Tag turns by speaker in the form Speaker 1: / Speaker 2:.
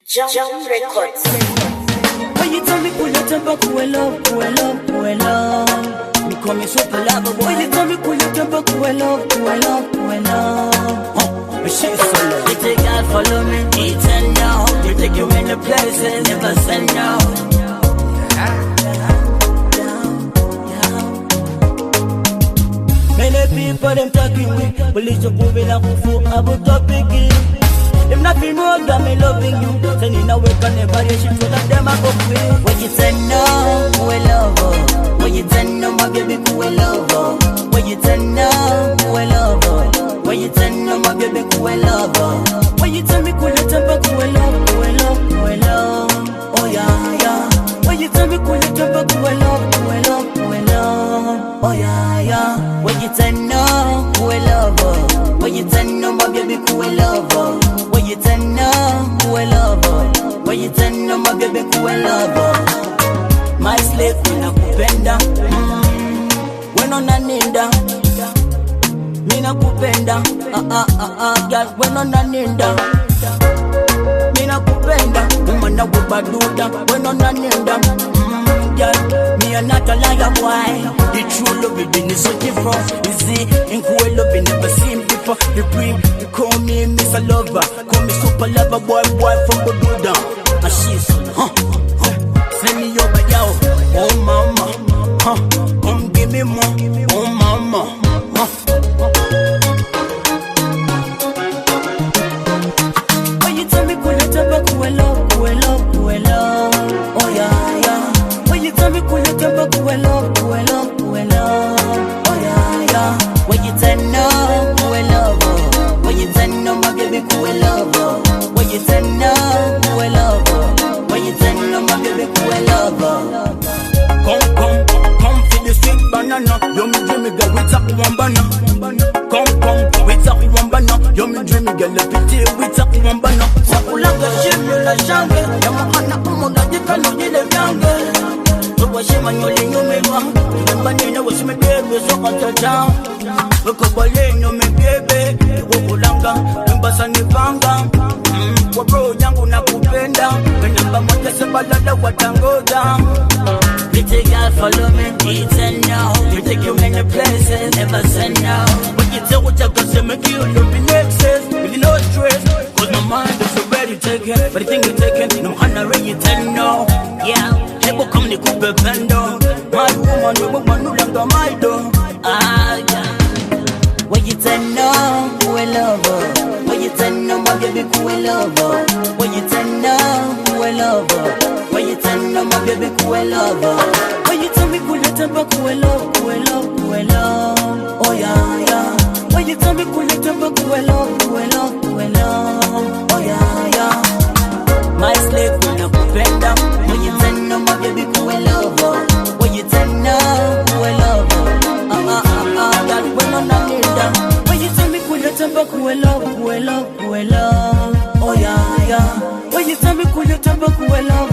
Speaker 1: Jump Records.
Speaker 2: When you tell me pull your temper, cool up, cool up, cool up. Me call me SUPERLOVERBOY. When you tell me pull your temper, cool up, cool up, cool up. Shisolo. You take God, follow me, Itsa Eno. You take you in the places, never say no. Many people them talking with, but it's a movie like who about topic. Them not be know that me loving you. Sending away can never reach you. That them I go quick. When you say no, we love her. When you say no, my baby, we love her. When you say no, we love her. When you say no, my baby, we love her. When you tell me cool your temper, we love, we love, we love. Oh yeah, yeah. When you tell me cool your temper, we love, we love, we love. Oh yeah, yeah. When you say no, we love her. When you say no, my baby, we love her. When you say no, we love her. When you say no, my baby, we love her. My slave, mina kupenda. When on a ninda, mina kupenda. Girl, when on a ninda, mina kupenda. Woman, I will BUDUDA. When on a ninda, girl, me are not a liar. Why? The true love we've been searching for. You see, NKUWE love we never seen before. The queen, you call me Mr. Lover. Call me SUPERLOVERBOY, boy from BUDUDA. And she's, send me over, yo. Oh mama, come give me more. Oh mama, when you tell me cool your temper, cool up, cool up, cool up. Oh yeah, yeah. When you tell me cool your temper, cool up, cool up, cool up. Oh yeah, yeah. When you say no, cool love. When you say no, my baby, cool love. When you say no, cool love. When you say no, my baby, cool love.
Speaker 3: Come for the sweet banana. You me dreamy girl with a one banana. Come with a one banana. You me dreamy girl a pity with a one banana.
Speaker 2: Sakulanga shimyo la shange. Yamahana kumuna jikano jile vyange. Uwa shima nyoli nyumewa. Remba nina washime bebe soka chachao. Ukobole nyume bebe. Ukulanga remba sanivanga. Kwa bro yangu na kupenda. Menamba moja sebalada watangoja. You take God, follow me, Itsa Eno. You take you many places, never say no. When you tell what I got, say make you love me excess. Really no stress, cause my mind is already taken. But the thing you taken, no honor when you tell no. Yeah, people come to coupe bendo. My woman, you woman, no longer my door. Ah, yeah. When you tell no, we love her. When you tell no, my baby, we love her. When you tell no, we love her. When you tell no, my baby, we love her. When you tell me cool your temper, cool up, cool up, cool up. Oh yeah, yeah. When you tell me cool your temper, cool up, cool up, cool up. Oh yeah, yeah. My slave, mina kupenda. When you tell no, my baby, we love her. When you tell no, we love her. Girl, when on a ninda. When you tell me cool your temper, cool up, cool up, cool up. Oh yeah, yeah. When you tell me cool your temper, cool up.